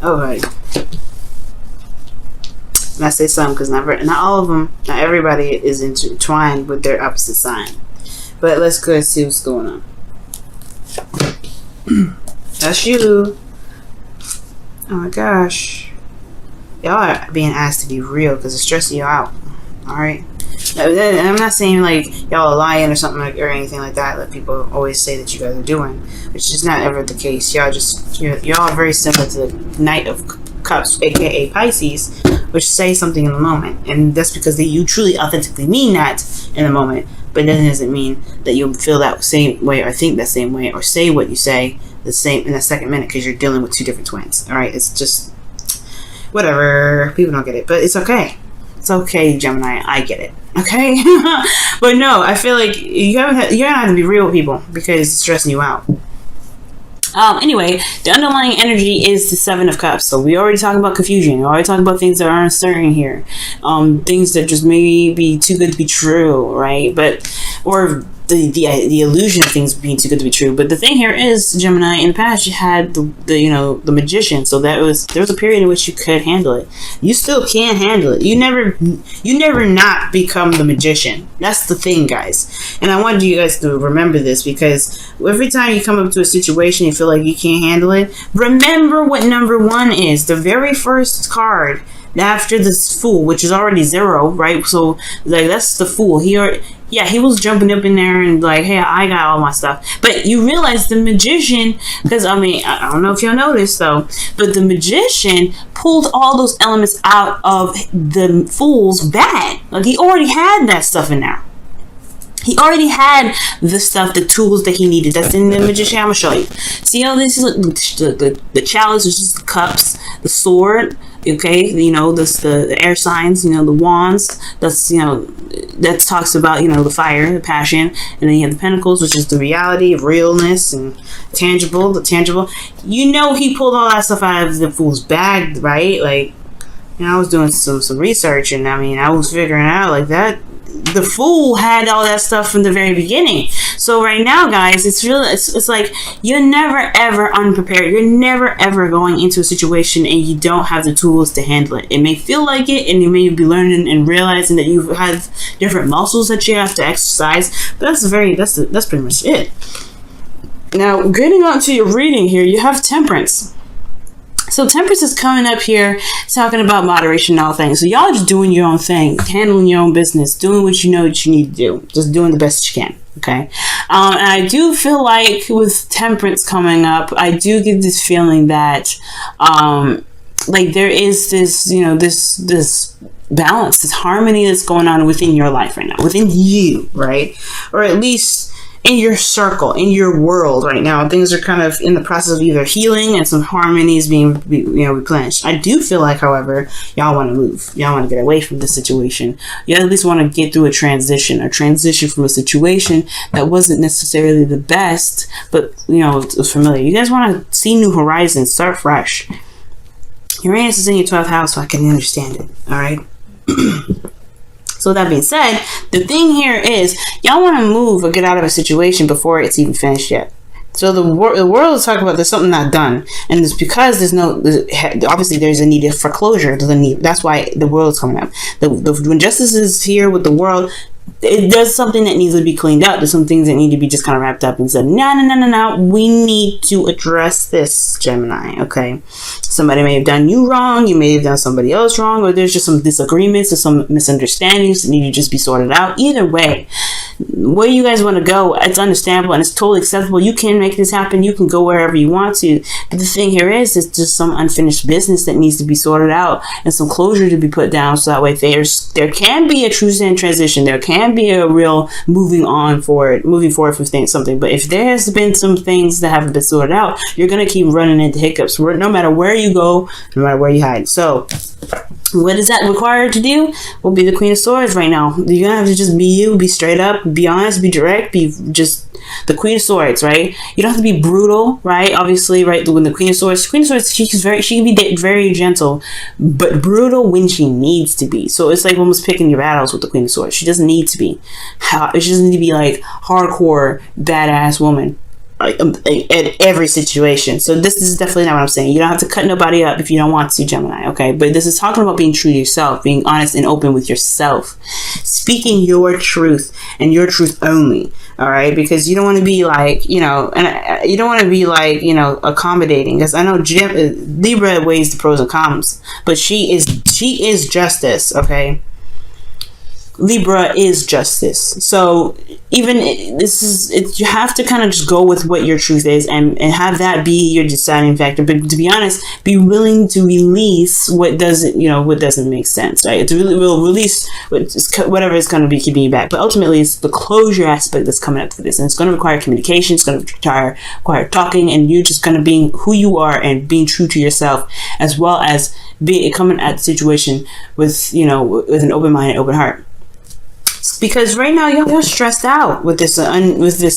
Okay. And I say some because not all of them, not everybody is intertwined with their opposite sign. But let's go and see what's going on. That's you. Oh my gosh. Y'all are being asked to be real because it's stressing you out. Alright? And I'm not saying like y'all are lying or something or anything like that. Like people always say that you guys are doing, which is not ever the case. Y'all are very similar to the Knight of Cups, aka Pisces, which say something in the moment, and that's because you truly authentically mean that in the moment. But that doesn't mean that you'll feel that same way or think that same way or say what you say the same in the second minute because you're dealing with two different twins. All right, it's just whatever. People don't get it, but it's okay. It's okay, Gemini. I get it. Okay, but no, I feel like you're gonna have to be real with people because it's stressing you out. Anyway, the underlying energy is the Seven of Cups. So we already talking about confusion. We already talking about things that are uncertain here. Things that just may be too good to be true, right? Or the illusion of things being too good to be true. But the thing here is, Gemini, in the past you had the magician. So there was a period in which you could handle it. You still can handle it. You never not become the magician. That's the thing, guys. And I wanted you guys to remember this because every time you come up to a situation you feel like you can't handle it, remember what number 1 is. The very first card after this Fool, which is already 0, right? So like that's the Fool. He was jumping up in there and like, hey, I got all my stuff. But you realize the magician, because I mean, I don't know if y'all know this though, but the magician pulled all those elements out of the Fool's bag. Like he already had that stuff in there. He already had the stuff, the tools that he needed. That's in the magician. I'm gonna show you. See how this is the chalice is just the cups, the sword. Okay, the air signs. The wands. That's that talks about the fire, the passion, and then you have the pentacles, which is the reality of realness and tangible. The tangible. He pulled all that stuff out of the Fool's bag, right? Like, I was doing some research, and I mean, I was figuring out like that. The Fool had all that stuff from the very beginning. So right now, guys, it's like you're never ever unprepared. You're never ever going into a situation and you don't have the tools to handle it. It may feel like it, and you may be learning and realizing that you have different muscles that you have to exercise. But that's pretty much it. Now, getting on to your reading here, you have Temperance. So Temperance is coming up here talking about moderation and all things. So y'all just doing your own thing, handling your own business, doing what you know that you need to do, just doing the best you can. Okay. And I do feel like with Temperance coming up, I do get this feeling that like there is this, this balance, this harmony that's going on within your life right now, within you, right? Or at least in your circle, in your world right now. Things are kind of in the process of either healing and some harmonies being replenished. I do feel like, however, y'all want to move. Y'all want to get away from this situation. You at least want to get through a transition from a situation that wasn't necessarily the best, but it was familiar. You guys want to see new horizons, start fresh. Uranus is in your 12th house, so I can understand it. All right. So that being said, the thing here is y'all want to move or get out of a situation before it's even finished yet. So the world is talking about there's something not done, and it's because obviously there's a need for closure. That's why the world is coming up. When justice is here with the world, there's something that needs to be cleaned up. There's some things that need to be just kind of wrapped up and said, no. We need to address this, Gemini. Okay. Somebody may have done you wrong. You may have done somebody else wrong, or there's just some disagreements or some misunderstandings that need to just be sorted out. Either way, where you guys want to go, it's understandable and it's totally acceptable. You can make this happen. You can go wherever you want to. But the thing here is, it's just some unfinished business that needs to be sorted out and some closure to be put down. So that way there can be a true transition. There can be a real moving forward from something. But if there has been some things that haven't been sorted out, you're going to keep running into hiccups no matter where you go, no matter where you hide. So what is that required to do? Will be the Queen of Swords right now. You're going to have to just be you, be straight up, be honest, be direct, be just the Queen of Swords, right? You don't have to be brutal, right? Obviously, right? When the Queen of Swords, she can be very gentle, but brutal when she needs to be. So it's like almost picking your battles with the Queen of Swords. She doesn't need to be. She doesn't need to be like hardcore, badass woman. at every situation. So this is definitely not what I'm saying. You don't have to cut nobody up if you don't want to, Gemini, okay? But this is talking about being true to yourself, being honest and open with yourself, speaking your truth and your truth only, all right? Because you don't want to be like, you know, and you don't want to be like, you know, accommodating. Because I know Libra weighs the pros and cons, but she is justice, okay? Libra is justice. So even you have to kind of just go with what your truth is and have that be your deciding factor. But to be honest, be willing to release what doesn't make sense, right? We'll release whatever is going to be keeping you back. But ultimately, it's the closure aspect that's coming up for this. And it's going to require communication. It's going to require talking, and you're just going to be who you are and being true to yourself, as well as coming at the situation with an open mind and open heart. Because right now y'all stressed out with this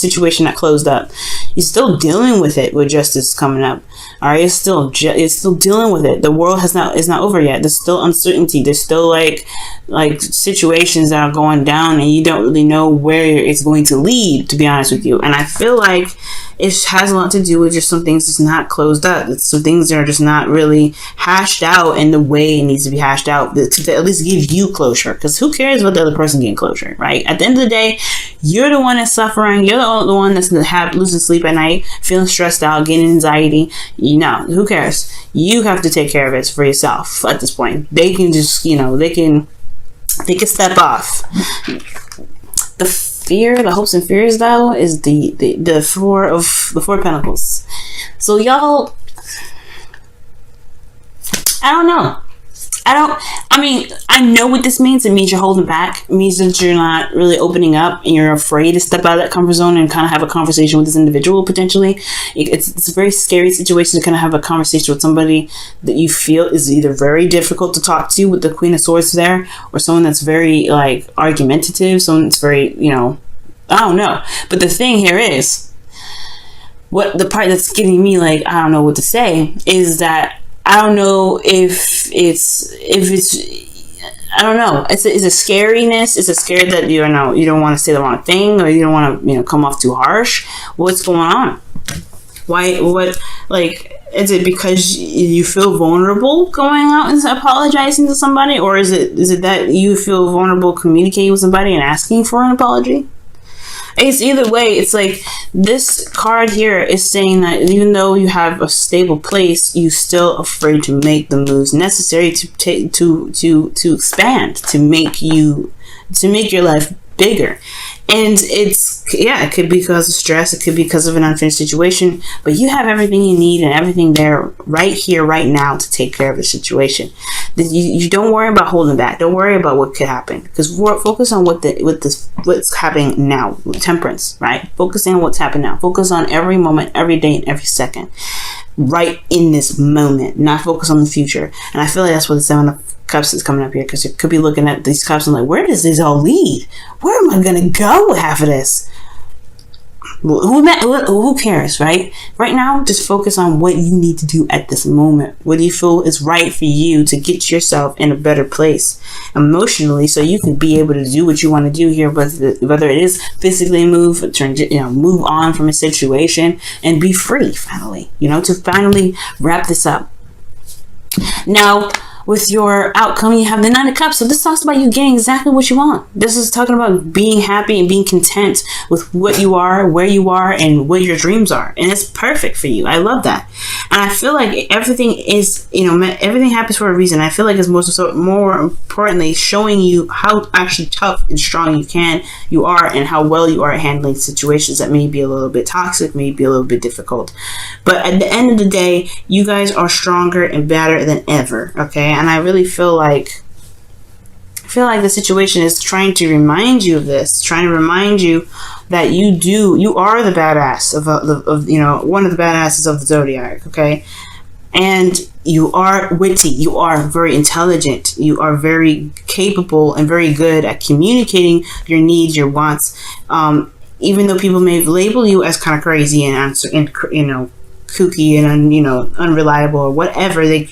situation that closed up. You're still dealing with it with justice coming up. All right, it's still dealing with it. The world is not over yet. There's still uncertainty. There's still like situations that are going down, and you don't really know where it's going to lead. To be honest with you, and I feel like it has a lot to do with just some things that's not closed up. It's some things that are just not really hashed out in the way it needs to be hashed out to at least give you closure. Because who cares about the other person getting closure, right? At the end of the day, you're the one that's suffering. You're the one that's losing sleep at night, feeling stressed out, getting anxiety. Who cares? You have to take care of it for yourself at this point. They can just, they can step off. The hopes and fears, though, is the four of Pentacles. So y'all, I don't know. I know what this means. It means you're holding back. It means that you're not really opening up and you're afraid to step out of that comfort zone and kind of have a conversation with this individual potentially. It's a very scary situation to kind of have a conversation with somebody that you feel is either very difficult to talk to with the Queen of Swords there, or someone that's very argumentative, someone that's very, I don't know. But the thing here is, what the part that's getting me I don't know what to say is that I don't know if it's I don't know. It's a scariness. It's a scare that you don't want to say the wrong thing, or you don't want to come off too harsh. What's going on? Why? What? Is it because you feel vulnerable going out and apologizing to somebody, or is it that you feel vulnerable communicating with somebody and asking for an apology? It's either way. It's this card here is saying that even though you have a stable place, you're still afraid to make the moves necessary to expand, to make your life bigger. And it could be because of stress, it could be because of an unfinished situation, but you have everything you need and everything there right here, right now to take care of the situation. You don't worry about holding back. Don't worry about what could happen, because focus on what's happening now. Temperance, right? Focusing on what's happening now. Focus on every moment, every day, and every second. Right in this moment, not focus on the future. And I feel like that's what the Seven of Cups is coming up here, because you could be looking at these cups and where does this all lead? Where am I gonna go with half of this? Who cares, right? Right now, just focus on what you need to do at this moment. What do you feel is right for you to get yourself in a better place emotionally, so you can be able to do what you want to do here, whether it is physically move on from a situation and be free finally, to finally wrap this up. Now, with your outcome, you have the Nine of Cups. So this talks about you getting exactly what you want. This is talking about being happy and being content with what you are, where you are, and what your dreams are. And it's perfect for you. I love that. And I feel like everything is, everything happens for a reason. I feel like it's more importantly showing you how actually tough and strong you are, and how well you are at handling situations that may be a little bit toxic, may be a little bit difficult. But at the end of the day, you guys are stronger and better than ever. Okay. And I really feel like the situation is trying to remind you of this, trying to remind you that you are the badass of one of the badasses of the zodiac, okay? And you are witty, you are very intelligent, you are very capable and very good at communicating your needs, your wants. Even though people may label you as kind of crazy and kooky and unreliable, or whatever they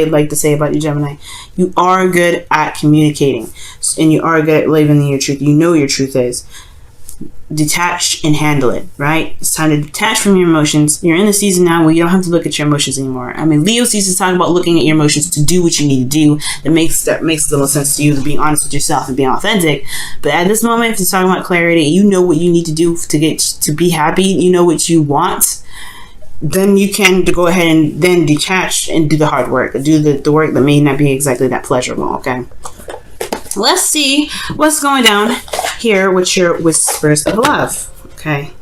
like to say about you, Gemini, you are good at communicating, and you are good at living in your truth. You know your truth is. detach and handle it, right? It's time to detach from your emotions. You're in the season now where you don't have to look at your emotions anymore. I mean, Leo season is talking about looking at your emotions to do what you need to do. That makes a little sense to you, to being honest with yourself and being authentic. But at this moment, if you're talking about clarity, you know what you need to do to be happy. You know what you want. Then you can go ahead and then detach and do the hard work, do the work that may not be exactly that pleasurable. Okay. Let's see what's going down here with your whispers of love. Okay.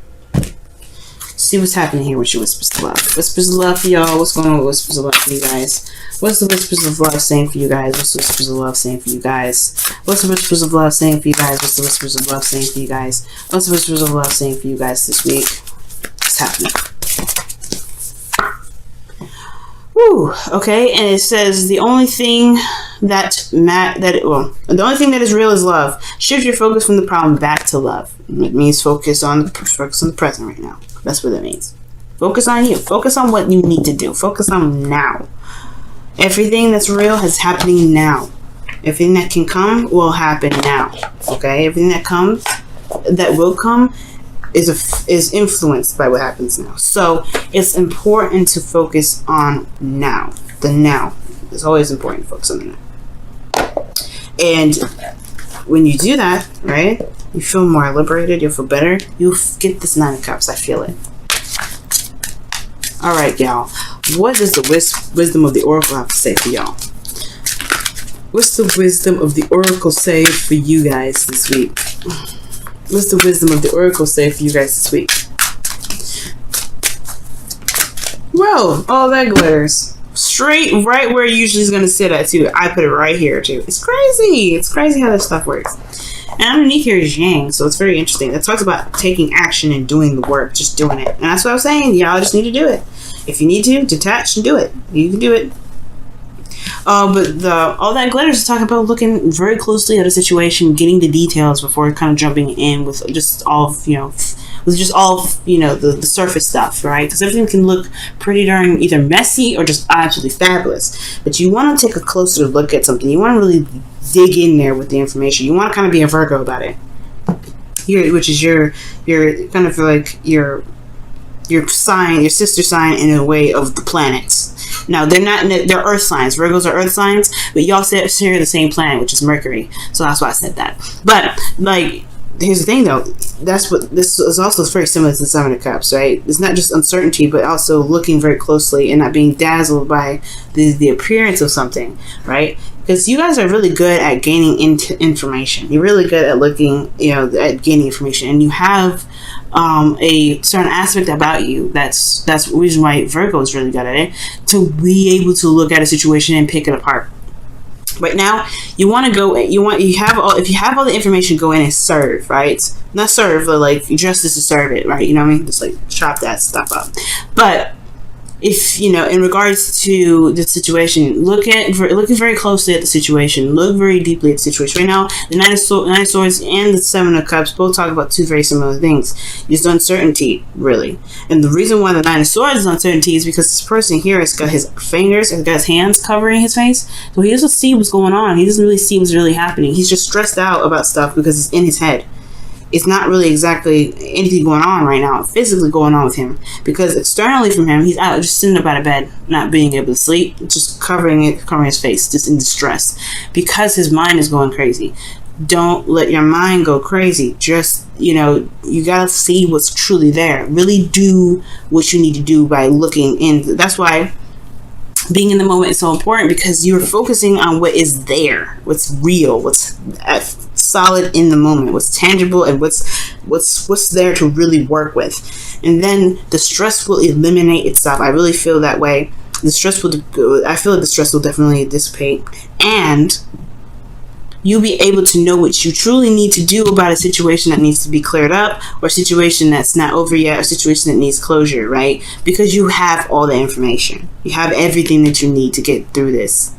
See what's happening here with your whispers of love. Whispers of love for y'all. What's going on with whispers of love for you guys? What's the whispers of love saying for you guys? What's the whispers of love saying for you guys? What's the whispers of love saying for you guys? What's the whispers of love saying for you guys? What's the whispers of love saying for you guys this week? What's happening? Woo, okay, and it says the only thing that is real is love. Shift your focus from the problem back to love. It means focus on the present right now. That's what it means. Focus on you. Focus on what you need to do. Focus on now. Everything that's real is happening now. Everything that can come will happen now. Okay, everything that will come is influenced by what happens now. So it's important to focus on now. The now. It's always important to focus on the now. And when you do that, right, you feel more liberated, you'll feel better. You'll get this 9 of Cups. I feel it. Alright, y'all. What does the wisdom of the Oracle have to say for y'all? What's the wisdom of the Oracle say for you guys this week? What's the wisdom of the Oracle say for you guys this week? Whoa, all that glitters. Straight right where it usually is going to sit at, too. I put it right here, too. It's crazy. It's crazy how this stuff works. And underneath here is Yang, so it's very interesting. It talks about taking action and doing the work, just doing it. And that's what I was saying. Y'all just need to do it. If you need to, detach and do it. You can do it. But all that glitters is talking about looking very closely at a situation, getting the details before kind of jumping in with just all, the surface stuff, right? Because everything can look pretty darn either messy or just absolutely fabulous. But you want to take a closer look at something. You want to really dig in there with the information. You want to kind of be a Virgo about it. Which is your kind of like your sign, your sister sign in a way of the planets. Now, they're earth signs. Virgos are earth signs, but y'all share the same planet, which is Mercury. So that's why I said that. But, here's the thing, though. This is also very similar to the 7 of Cups, right? It's not just uncertainty, but also looking very closely and not being dazzled by the appearance of something, right? Because you guys are really good at gaining information. You're really good at looking, at gaining information. And you have a certain aspect about you that's the reason why Virgo is really good at it, to be able to look at a situation and pick it apart. Right now, you want to go. If you have all the information, go in and serve, right? Not serve, but justice to serve it, right? You know what I mean? Just chop that stuff up. But if in regards to the situation, looking very closely at the situation, look very deeply at the situation. Right now, the Nine of Swords and the 7 of Cups both talk about two very similar things. It's uncertainty, really. And the reason why the 9 of Swords is uncertainty is because this person here has got his fingers and got his hands covering his face, so he doesn't see what's going on. He doesn't really see what's really happening. He's just stressed out about stuff because it's in his head. It's not really exactly anything going on right now, physically going on with him. Because externally from him, he's out just sitting up out of bed, not being able to sleep, just covering his face, just in distress. Because his mind is going crazy. Don't let your mind go crazy. Just, you gotta see what's truly there. Really do what you need to do by looking in. That's why being in the moment is so important, because you're focusing on what is there, what's real, what's solid in the moment, what's tangible, and what's there to really work with. And then the stress will eliminate itself. I really feel that way. I feel like the stress will definitely dissipate, and you'll be able to know what you truly need to do about a situation that needs to be cleared up, or a situation that's not over yet, or a situation that needs closure, right? Because you have all the information. You have everything that you need to get through this.